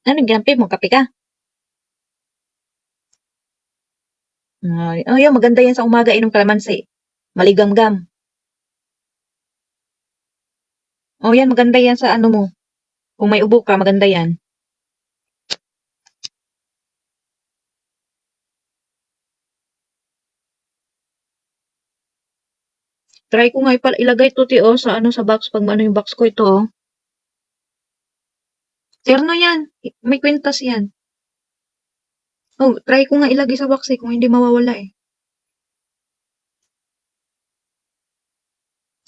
Ano ginampi mo? Kape ka? Ay, oh, yun, maganda yan sa umaga, inom kalamansi. Maligamgam. Oh, yan, maganda yan sa ano mo. Kung may ubo ka, maganda yan. Try ko nga ilagay to, ti, oh, sa ano, sa box. Pag ano yung box ko ito, oh. Terno yan. May kwintas yan. Oh, try ko nga ilagay sa box eh, kung hindi mawawala eh.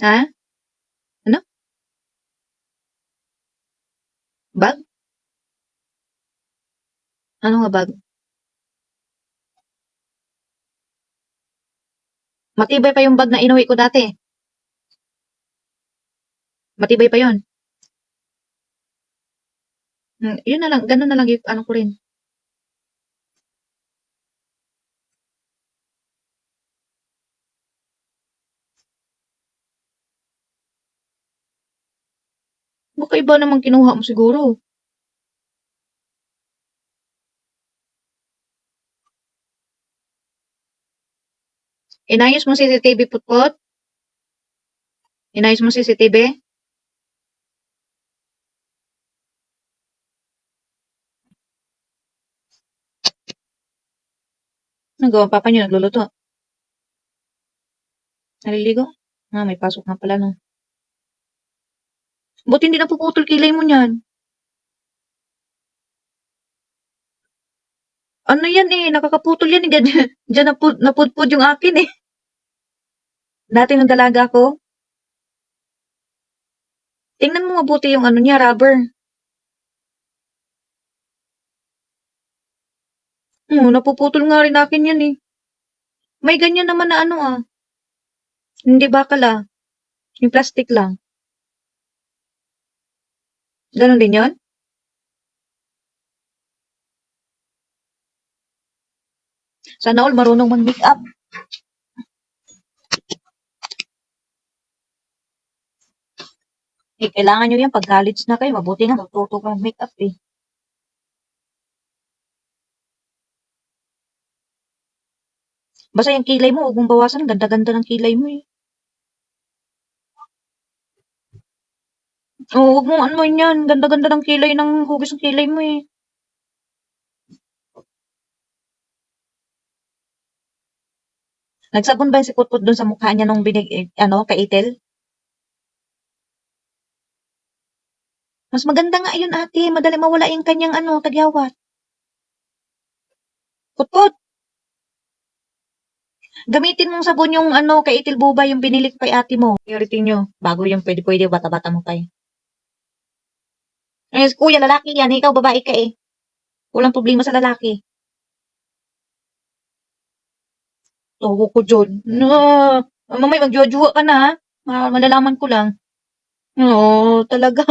Ha? Ano? Bag? Ano nga bag? Matibay pa yung bag na inuwi ko dati. Matibay pa yon. Yun na lang, ganun na lang yung ano ko rin. Baka iba namang kinuha mo siguro. Inayos mo CCTV putpot? Inayos mo CCTV? Nagawa papa niyo, nagluluto. Naliligo? May pasok nga pala no. Buti hindi napuputol kilay mo niyan. Ano yan eh, nakakaputol yan eh. Diyan napudpud yung akin eh. Dati nung dalaga ko, tingnan mo mabuti yung ano niya, rubber. Napuputol nga rin akin yan eh. May ganyan naman na ano ah. Hindi bakal ah. Yung plastic lang. Ganon din yon? Sana all marunong mag-make up. Eh, kailangan nyo yan pag college na kayo. Mabuti nga magtuto ka mag-make up eh. Basta yung kilay mo, huwag mong bawasan. Ganda-ganda ng kilay mo eh. Oo, huwag mong ano yan. Ganda-ganda ng kilay ng hugis ng kilay mo eh. Nagsabon ba si Putput dun sa mukha niya nung kay Itel? Mas maganda nga yun ate. Madali mawala yung kanyang tagyawat. Putput, gamitin mong sabon yung kay Itel Buba yung binili ko kay ate mo. Priority nyo. Bago yung pwede-pwede bata-bata mo pa eh. Eh, kuya, lalaki yan. Ikaw, babae ka eh. Walang problema sa lalaki. Tugo ko dyan. No, mamay magjuwa ka na ha. Malalaman ko lang. Oo, talaga.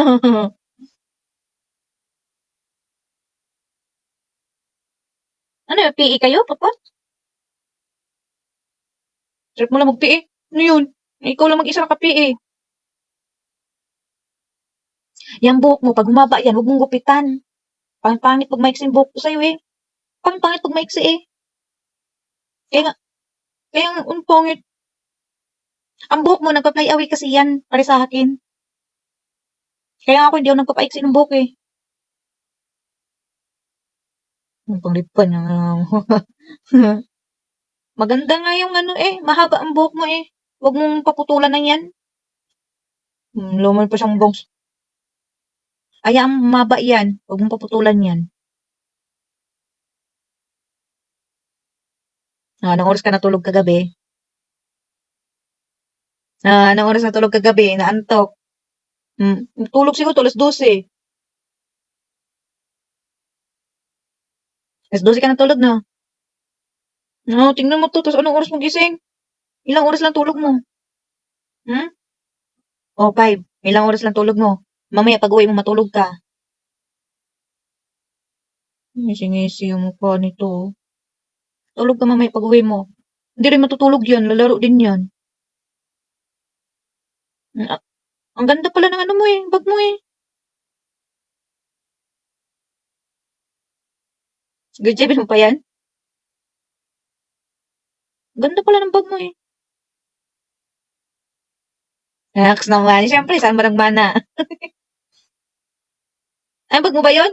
Ano yun, PE kayo, papa? Trip mo lang mag-PE. Ano yun? Ikaw lang mag-isa naka-PE. Yang buhok mo, pag humaba yan, huwag mong gupitan. Pangit pag maiksi yung buhok ko sa'yo eh. Pangit pag maiksi eh. Kaya nga, kaya nga, pangit. Ang buhok mo, nagpa-fly away kasi yan, para sa akin. Kaya nga ako hindi ako nagpapaiksi ng buhok eh. Ang panglipan niya. Maganda nga yung mahaba ang buhok mo eh. Huwag mong paputulan na yan. Luman pa siyang bongs. Ayaang maba yan. Huwag mong paputulan yan. Anong oras ka natulog kagabi? Anong oras natulog kagabi? Naantok. Tulog siguro, alas 12. Alas 12 ka natulog, no? No, tingnan mo to. Tapos anong oras mo gising? Ilang oras lang tulog mo? Hmm? Oh, 5. Ilang oras lang tulog mo? Mamaya pag-uwi mo matulog ka. Ngisi-ngisi yung mukha nito. Tulog ka mamaya pag-uwi mo. Hindi rin matutulog yan. Lalaro din yan. Ah, ang ganda pala ng ano mo eh. Bag mo eh. Good job mo pa yan? Ganda pala ng bag mo eh. Naks naman. Siyempre, saan mo nagmana? Ay, bag mo ba yun?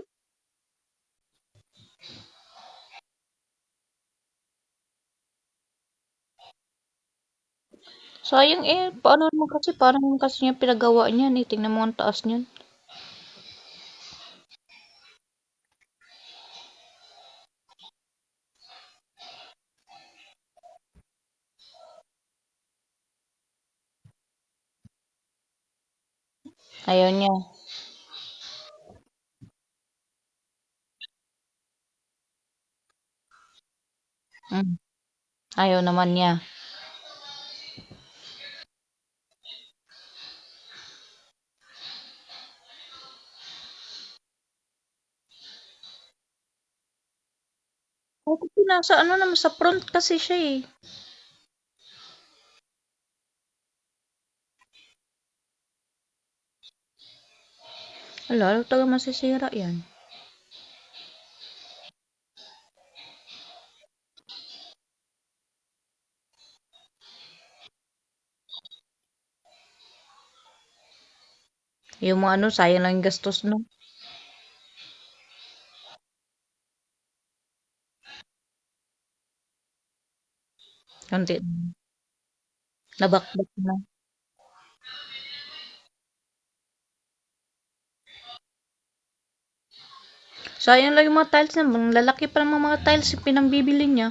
Sayang eh. Paano naman kasi? Parang kasi niya pinagawa niyan eh. Tingnan mo ang taas niyan. Ayaw niya. Mm. Ayaw naman niya. Oh, kasi nasa ano naman sa front kasi siya eh. Wala, taga masisira yan. Yung mga ano, sayang lang yung gastos no. Kunti. Nabakbak na. Sayang lang yung mga tiles na. Lalaki pa ng mga tiles yung pinambibili niya.